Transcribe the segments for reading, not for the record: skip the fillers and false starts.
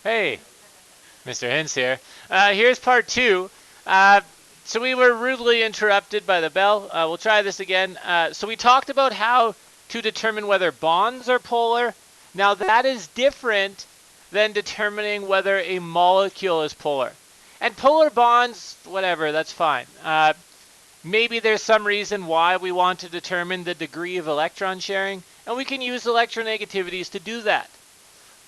Hey, Mr. Hinz here. Here's part two. Uh, so we were rudely interrupted by the bell. We'll try this again. So we talked about how to determine whether bonds are polar. Now that is different than determining whether a molecule is polar. And polar bonds, whatever, that's fine. Maybe there's some reason why we want to determine the degree of electron sharing, and we can use electronegativities to do that.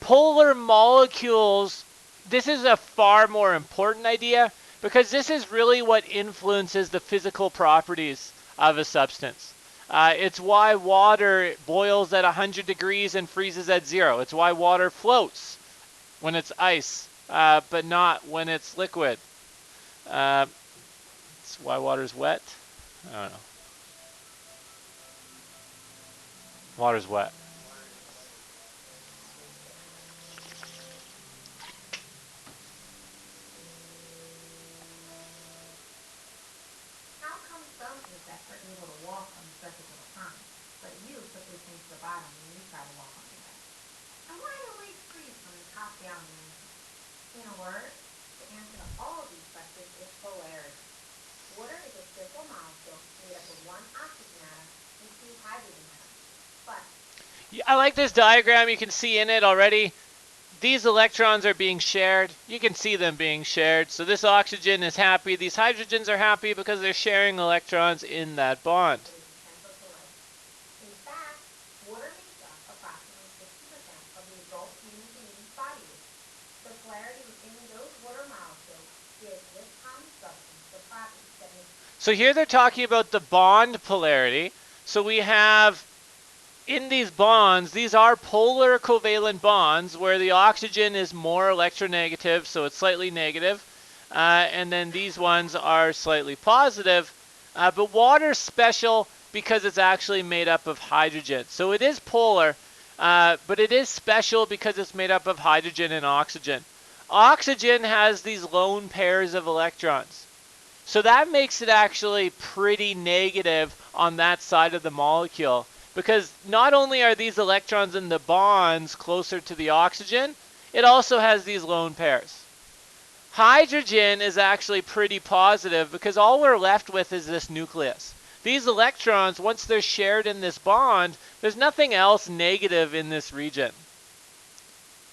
Polar molecules, this is a far more important idea because this is really what influences the physical properties of a substance. It's why water boils at 100 degrees and freezes at 0. It's why water floats when it's ice, but not when it's liquid. Uh, it's why water's wet. I don't know. Water's wet. How come some insects are able to walk on the surface of a pond, but you quickly sink to the bottom when you try to walk on the ice? And why do lakes freeze from the top down in winter? In a word, the answer to all of these questions is polarity. Water is a simple molecule made up of one oxygen atom and two hydrogen atoms. But Yeah, I like this diagram. You can see in it already these electrons are being shared. You can see them being shared. So this oxygen is happy. These hydrogens are happy because they're sharing electrons in that bond. it is essential to life. In fact, water makes up approximately 60% of the adult human being's body weight. The polarity within those water molecules gives this common substance the properties that make. So here they're talking about the bond polarity. So we have in these bonds, these are polar covalent bonds where the oxygen is more electronegative, so it's slightly negative. And then these ones are slightly positive. But water's special because it's actually made up of hydrogen. So it is polar, but it is special because it's made up of hydrogen and oxygen. Oxygen has these lone pairs of electrons. So that makes it actually pretty negative on that side of the molecule because not only are these electrons in the bonds closer to the oxygen, it also has these lone pairs. Hydrogen is actually pretty positive because all we're left with is this nucleus. These electrons, once they're shared in this bond, there's nothing else negative in this region.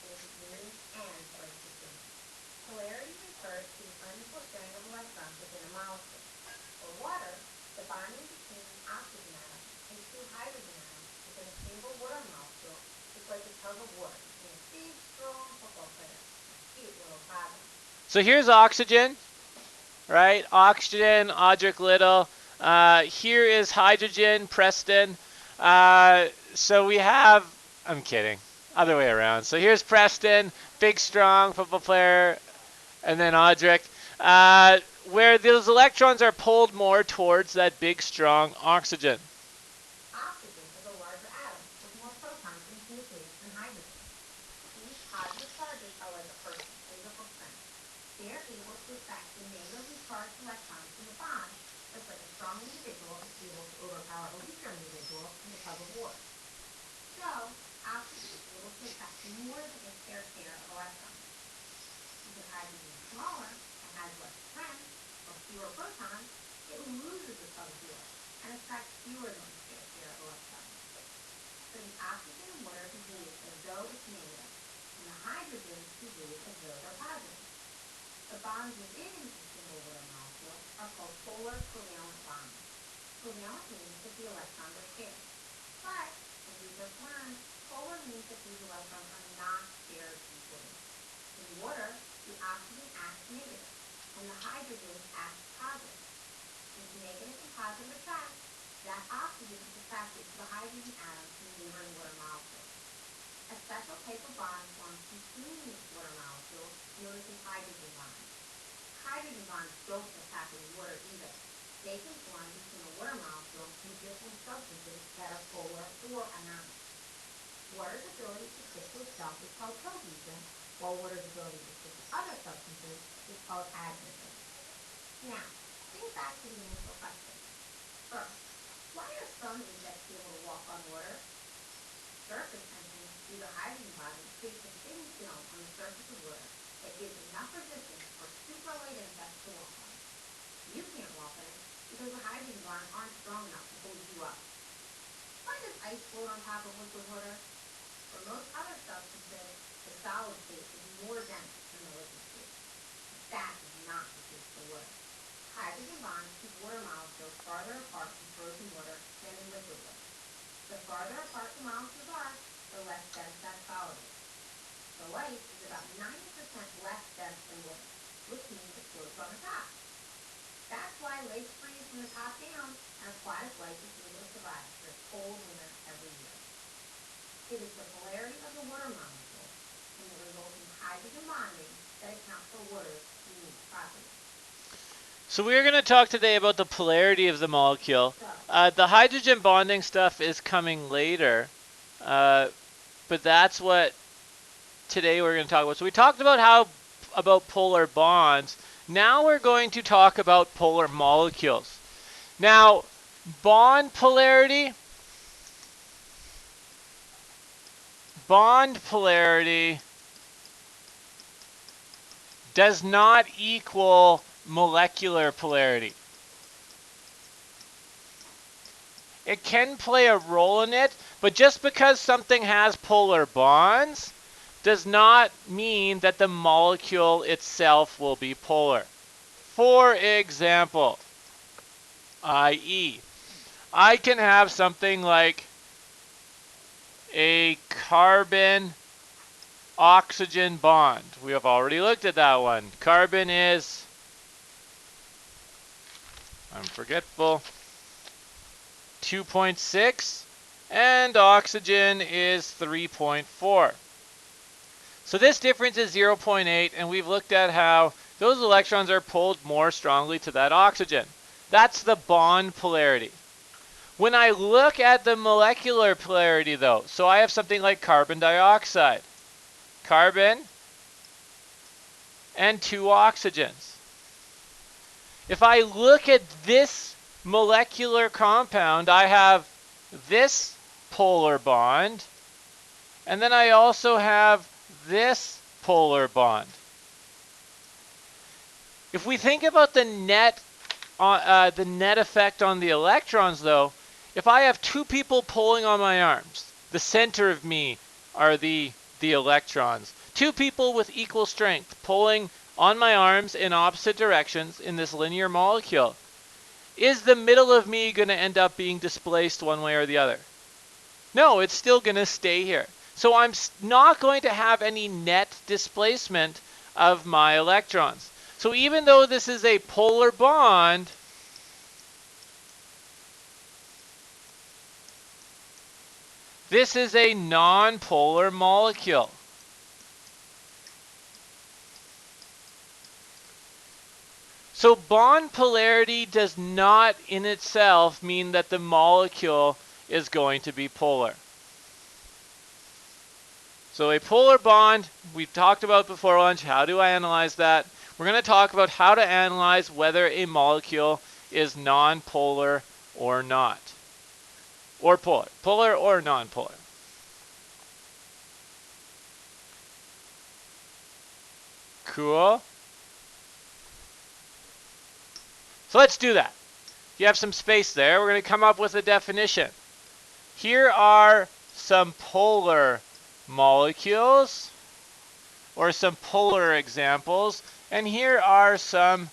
Engineering and electricity. Polarity refers to the unequal sharing of electrons within a molecule. For water, the bonding between an oxygen atom and two hydrogen atoms within a single water molecule is like a tug of war between a big, strong football player and a cute little toddler. So here's oxygen, right? Oxygen, Audric Little. Here is hydrogen, Preston. So we have, I'm kidding, other way around. So here's Preston, big, strong football player, and then Audric, where those electrons are pulled more towards that big, strong oxygen. Oxygen is a larger atom with more protons in its nucleus than hydrogen. These positive charges are like a person's physical strength. They are able to attract the negatively charged electrons in the bond, just like a strong individual is able to overpower a weaker individual in a tug of war. So, oxygen is able to attract more than its fair share of electrons. Because hydrogen is smaller and has less strength, or fewer protons, it loses the tug of war and attracts fewer than its fair share of electrons. So the oxygen and water behave as though it's negative, and the hydrogens behave as though they're positive. The bonds within a single water molecule are called polar covalent bonds. Covalent means that the electrons are shared. But, as we just learned, polar means that these electrons are not shared equally. In water, the oxygen acts negative, and the hydrogen acts positive. Since negative and positive attract, that oxygen is attracted to the hydrogen atoms in the neighboring water molecules. A special type of bond forms between these water molecules known as a hydrogen bond. Hydrogen bonds don't just happen in water either. They can form between a water molecule and different substances that are polar or anonymous. Water's ability to stick to itself is called cohesion, while water's ability to stick to other substances is called adhesion. Now, think back to the initial question. First, why are some insects able to walk on water? Surface tension due to hydrogen bonding creates a thin film on the surface of water strong enough to hold you up. Why does ice float on top of liquid water? For most other substances, the solid state is more dense than the liquid state. But that is not the case for water. Hydrogen bonds keep water molecules farther apart in frozen water than in liquid water. The farther apart the molecules are, the less dense that solid is. So ice is about 90% less dense than water, which means it floats on the top. That's why lakes freeze from the top down, and aquatic life is able to survive through a cold winter every year. It is the polarity of the water molecule and the resulting hydrogen bonding that accounts for water's unique properties. So we're going to talk today about the polarity of the molecule. The hydrogen bonding stuff is coming later, but that's what today we're going to talk about. So we talked about polar bonds. Now we're going to talk about polar molecules. Now, bond polarity does not equal molecular polarity. It can play a role in it, but just because something has polar bonds does not mean that the molecule itself will be polar. For example, i.e., I can have something like a carbon-oxygen bond. We have already looked at that one. Carbon is, I'm forgetful, 2.6, and oxygen is 3.4. So this difference is 0.8, and we've looked at how those electrons are pulled more strongly to that oxygen. That's the bond polarity. When I look at the molecular polarity, though, so I have something like carbon dioxide. Carbon and 2 oxygens. If I look at this molecular compound, I have this polar bond, and then I also have this polar bond. If we think about the net effect on the electrons, though, if I have 2 people pulling on my arms, the center of me are the electrons. 2 people with equal strength pulling on my arms in opposite directions in this linear molecule. Is the middle of me going to end up being displaced one way or the other? No, it's still going to stay here. So I'm not going to have any net displacement of my electrons. So even though this is a polar bond, this is a non-polar molecule. So bond polarity does not in itself mean that the molecule is going to be polar. So a polar bond, we talked about before lunch. How do I analyze that? We're going to talk about how to analyze whether a molecule is non-polar or not. Or polar. Polar or non-polar. Cool. So let's do that. If you have some space there, we're going to come up with a definition. Here are some polar molecules, or some polar examples, and here are some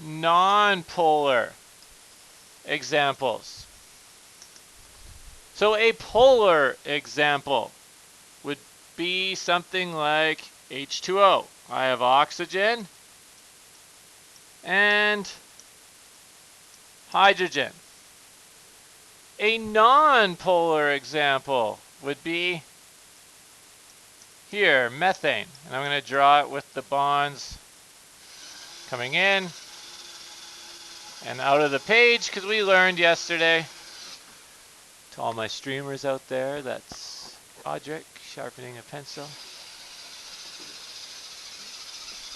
non-polar examples. So a polar example would be something like H2O. I have oxygen and hydrogen. A non-polar example would be here, methane. And I'm going to draw it with the bonds coming in and out of the page because we learned yesterday. To all my streamers out there, that's Audric sharpening a pencil.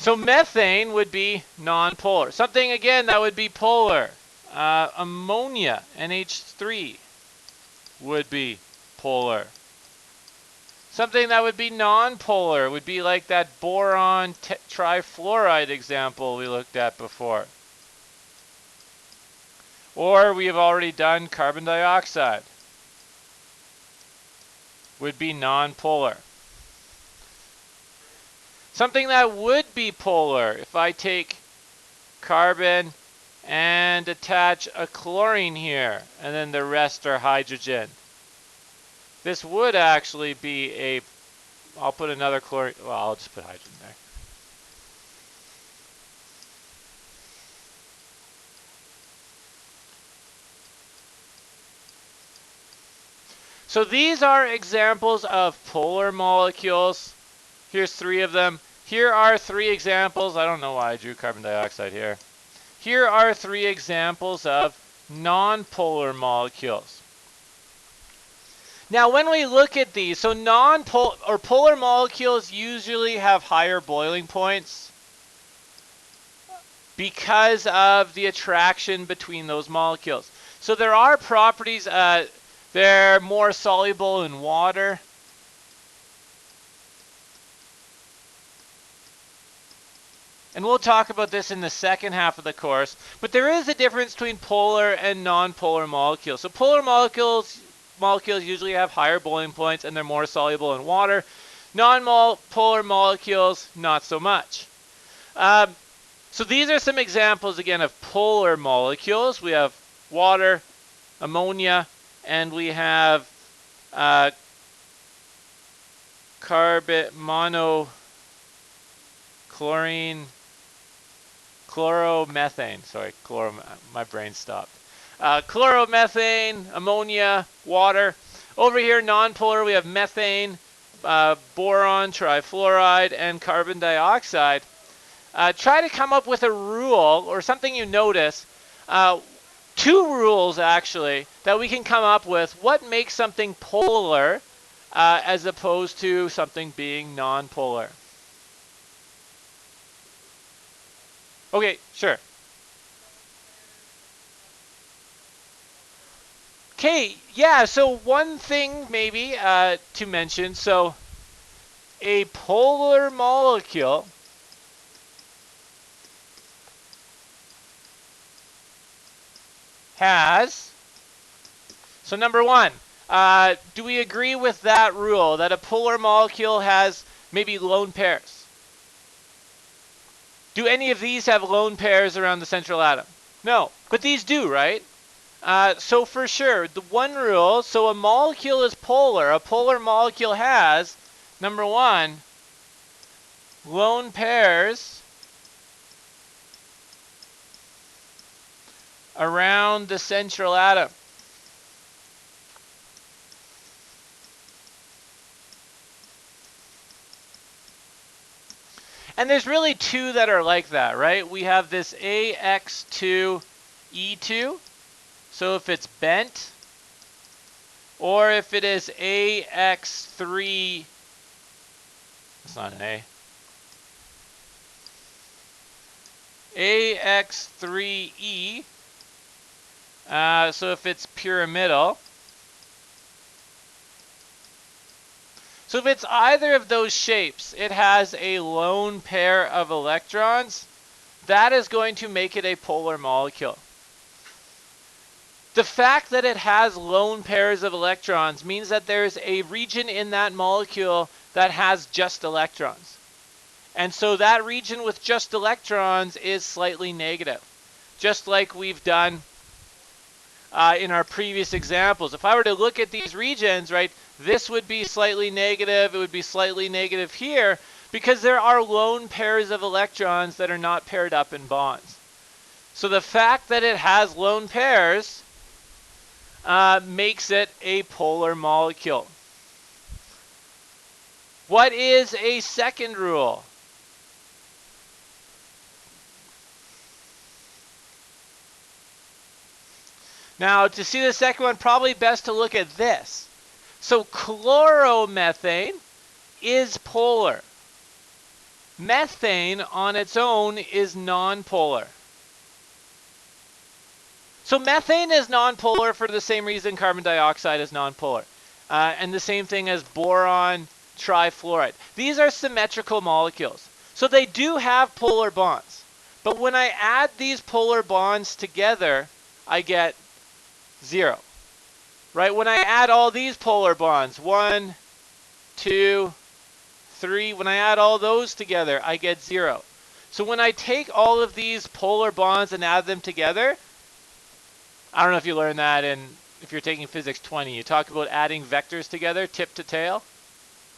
So methane would be non-polar. Something, again, that would be polar. Ammonia, NH3, would be polar. Something that would be non-polar would be like that boron trifluoride example we looked at before. Or we have already done carbon dioxide. Would be nonpolar. Something that would be polar, if I take carbon and attach a chlorine here, and then the rest are hydrogen. This would actually be a, I'll put another chlorine, well, I'll just put hydrogen there. So these are examples of polar molecules. Here's 3 of them. Here are 3 examples. I don't know why I drew carbon dioxide here. Here are 3 examples of nonpolar molecules. Now, when we look at these, so nonpolar or polar molecules usually have higher boiling points because of the attraction between those molecules. So there are properties, they're more soluble in water. And we'll talk about this in the second half of the course. But there is a difference between polar and nonpolar molecules. So polar molecules usually have higher boiling points and they're more soluble in water. Non-polar molecules, not so much. So these are some examples, again, of polar molecules. We have water, ammonia, and we have chlorine, chloromethane. Sorry, my brain stopped. Chloromethane, ammonia, water. Over here, nonpolar, we have methane, boron, trifluoride, and carbon dioxide. Try to come up with a rule or something you notice. 2 rules, actually, that we can come up with. What makes something polar as opposed to something being nonpolar? Okay, sure. Okay, yeah, so one thing maybe to mention, so a polar molecule has, so number 1, do we agree with that rule that a polar molecule has maybe lone pairs? Do any of these have lone pairs around the central atom? No, but these do, right? So for sure, the one rule, so a molecule is polar. A polar molecule has, number 1, lone pairs around the central atom. And there's really 2 that are like that, right? We have this AX2E2. So if it's bent, or if it is AX3, that's not an A. AX3E, so if it's pyramidal. So if it's either of those shapes, it has a lone pair of electrons, that is going to make it a polar molecule. The fact that it has lone pairs of electrons means that there's a region in that molecule that has just electrons. And so that region with just electrons is slightly negative, just like we've done in our previous examples. If I were to look at these regions, right, this would be slightly negative, it would be slightly negative here, because there are lone pairs of electrons that are not paired up in bonds. So the fact that it has lone pairs makes it a polar molecule. What is a second rule? Now, to see the second one, probably best to look at this. So chloromethane is polar. Methane on its own is nonpolar. So methane is nonpolar for the same reason carbon dioxide is nonpolar. And the same thing as boron, trifluoride. These are symmetrical molecules. So they do have polar bonds. But when I add these polar bonds together, I get 0. Right? When I add all these polar bonds, 1, 2, 3, when I add all those together, I get 0. So when I take all of these polar bonds and add them together, I don't know if you learned that if you're taking physics 20, you talk about adding vectors together, tip to tail.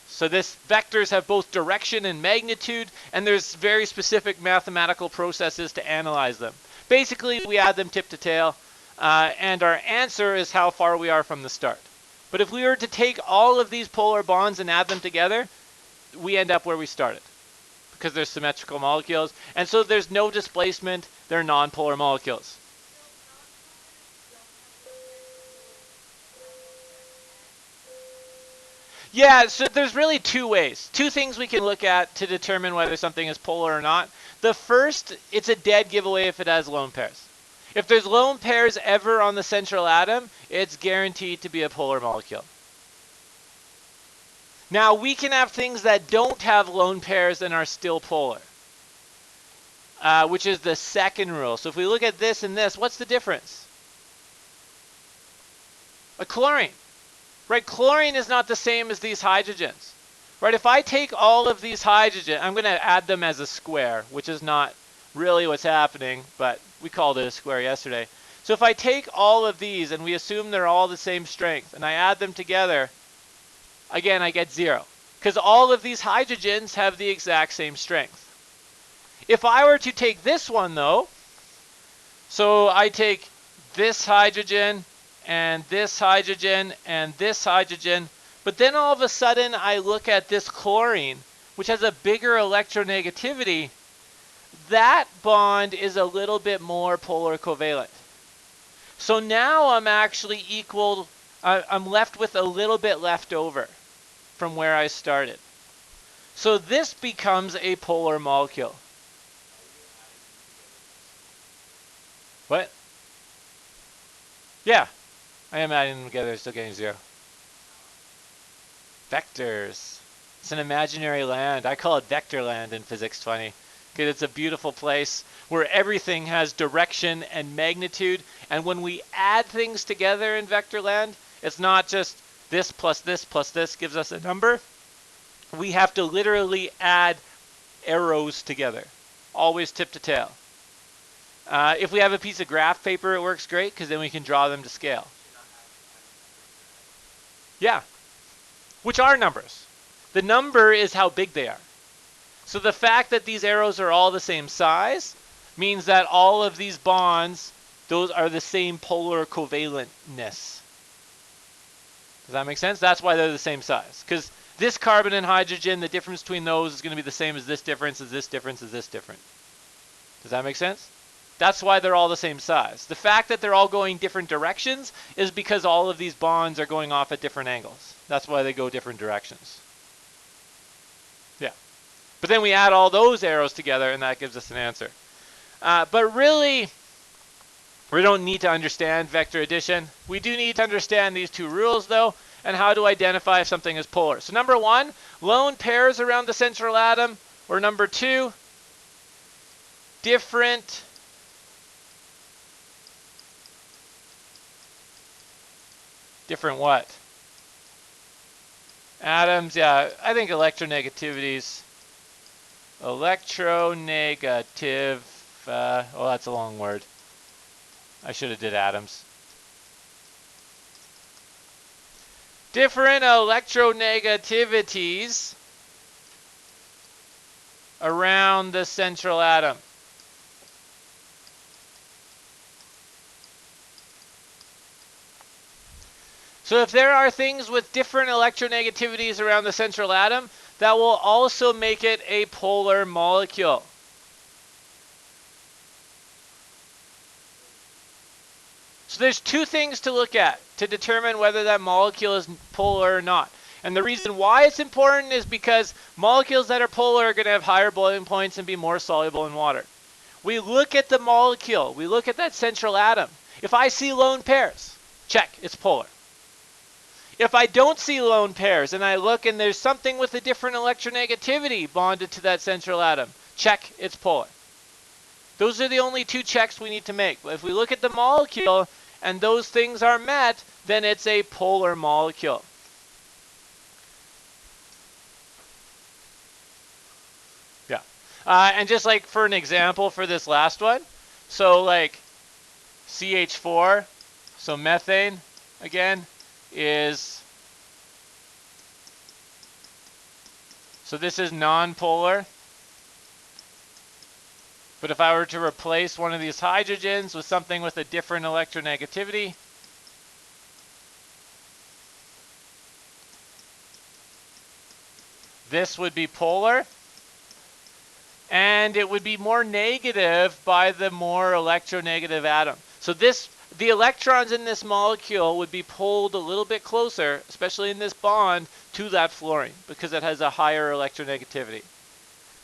So this vectors have both direction and magnitude, and there's very specific mathematical processes to analyze them. Basically, we add them tip to tail, and our answer is how far we are from the start. But if we were to take all of these polar bonds and add them together, we end up where we started, because they're symmetrical molecules, and so there's no displacement, they're nonpolar molecules. Yeah, so there's really two ways. Two things we can look at to determine whether something is polar or not. The first, it's a dead giveaway if it has lone pairs. If there's lone pairs ever on the central atom, it's guaranteed to be a polar molecule. Now, we can have things that don't have lone pairs and are still polar, which is the second rule. So if we look at this and this, what's the difference? A chlorine. Right, chlorine is not the same as these hydrogens. Right, if I take all of these hydrogen, I'm going to add them as a square, which is not really what's happening, but we called it a square yesterday. So if I take all of these and we assume they're all the same strength and I add them together, again, I get 0. Because all of these hydrogens have the exact same strength. If I were to take this one though, so I take this hydrogen, and this hydrogen, and this hydrogen. But then all of a sudden I look at this chlorine, which has a bigger electronegativity. That bond is a little bit more polar covalent. So now I'm actually I'm left with a little bit left over from where I started. So this becomes a polar molecule. What? Yeah. I am adding them together, still getting 0. Vectors. It's an imaginary land. I call it vector land in physics 20. Because it's a beautiful place where everything has direction and magnitude. And when we add things together in vector land, it's not just this plus this plus this gives us a number. We have to literally add arrows together. Always tip to tail. If we have a piece of graph paper, it works great because then we can draw them to scale. Yeah, which are numbers. The number is how big they are. So the fact that these arrows are all the same size means that all of these bonds, those are the same polar covalentness. Does that make sense? That's why they're the same size. Because this carbon and hydrogen, the difference between those is going to be the same as this difference, as this difference, as this different. Does that make sense? That's why they're all the same size. The fact that they're all going different directions is because all of these bonds are going off at different angles. That's why they go different directions. Yeah. But then we add all those arrows together and that gives us an answer. But really, we don't need to understand vector addition. We do need to understand these two rules though, and how to identify if something is polar. So number 1, lone pairs around the central atom, or number 2, different what? Atoms, yeah, I think electronegativities. Electronegative, oh, that's a long word. I should have did atoms. Different electronegativities around the central atom. So if there are things with different electronegativities around the central atom, that will also make it a polar molecule. So there's two things to look at to determine whether that molecule is polar or not. And the reason why it's important is because molecules that are polar are going to have higher boiling points and be more soluble in water. We look at the molecule, we look at that central atom. If I see lone pairs, check, it's polar. If I don't see lone pairs and I look and there's something with a different electronegativity bonded to that central atom, check, it's polar. Those are the only two checks we need to make. But if we look at the molecule and those things are met, then it's a polar molecule. Yeah. And just like for an example for this last one, so like CH4, so methane, again, is, so this is non-polar. But if I were to replace one of these hydrogens with something with a different electronegativity, this would be polar, and it would be more negative by the more electronegative atom. So the electrons in this molecule would be pulled a little bit closer, especially in this bond, to that fluorine because it has a higher electronegativity.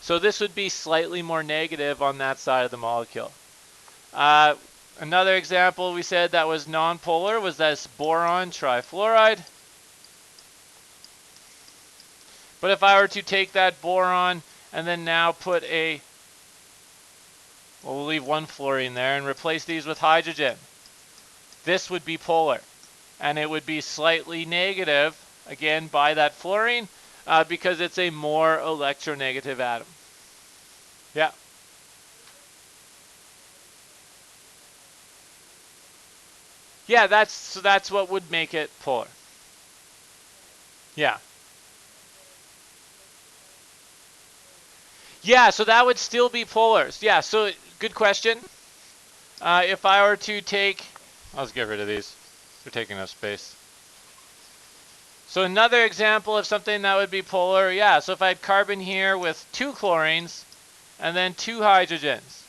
So this would be slightly more negative on that side of the molecule. Another example we said that was nonpolar was this boron trifluoride. But if I were to take that boron and then now put we'll leave one fluorine there and replace these with hydrogen, this would be polar. And it would be slightly negative, again, by that fluorine, because it's a more electronegative atom. Yeah. Yeah, that's what would make it polar. Yeah. Yeah, so that would still be polar. Yeah, so good question. If I were to take, I'll just get rid of these. They're taking up space. So another example of something that would be polar, yeah, so if I had carbon here with 2 chlorines and then 2 hydrogens.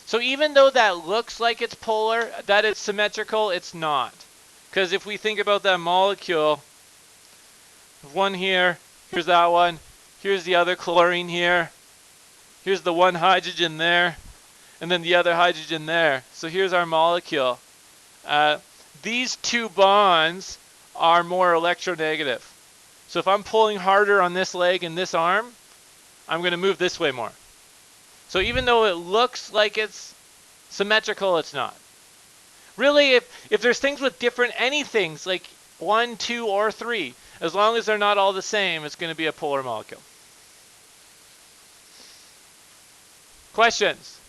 So even though that looks like it's polar, that it's symmetrical, it's not. Because if we think about that molecule, one here, here's that one, here's the other chlorine here, here's the one hydrogen there, and then the other hydrogen there. So here's our molecule. These two bonds are more electronegative. So if I'm pulling harder on this leg and this arm, I'm going to move this way more. So even though it looks like it's symmetrical, it's not. Really, if there's things with different anythings, like 1, 2, or 3, as long as they're not all the same, it's going to be a polar molecule. Questions?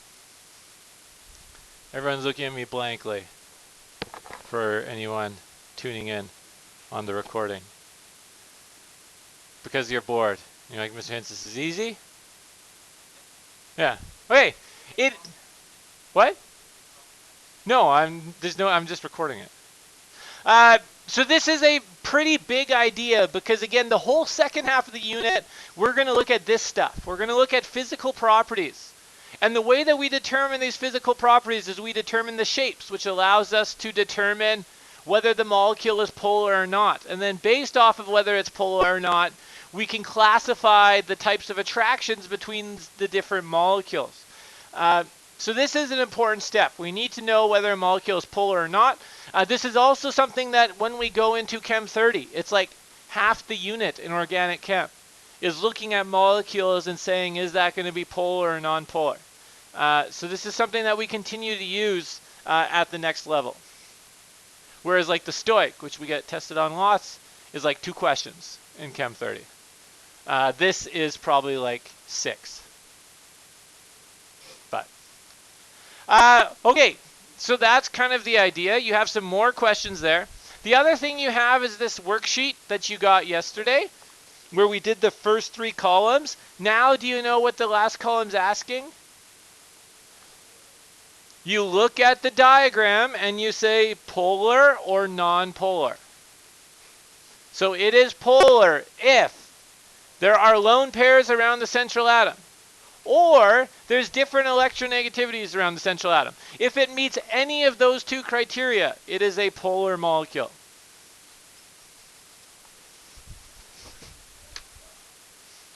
Everyone's looking at me blankly for anyone tuning in on the recording. Because you're bored. You're like, Mr. Hintz, this is easy? Yeah. Okay. What? No, I'm just recording it. So this is a pretty big idea because, again, the whole second half of the unit, we're going to look at this stuff. We're going to look at physical properties. And the way that we determine these physical properties is we determine the shapes, which allows us to determine whether the molecule is polar or not. And then based off of whether it's polar or not, we can classify the types of attractions between the different molecules. So this is an important step. We need to know whether a molecule is polar or not. This is also something that when we go into Chem 30, it's like half the unit in organic chem is looking at molecules and saying, is that going to be polar or non-polar? So this is something that we continue to use at the next level. Whereas like the stoic, which we get tested on lots, is like 2 questions in Chem 30. This is probably like 6. But, okay, so that's kind of the idea. You have some more questions there. The other thing you have is this worksheet that you got yesterday, where we did the first 3 columns. Now do you know what the last column's asking? You look at the diagram and you say polar or non-polar. So it is polar if there are lone pairs around the central atom, or there's different electronegativities around the central atom. If it meets any of those 2 criteria, it is a polar molecule.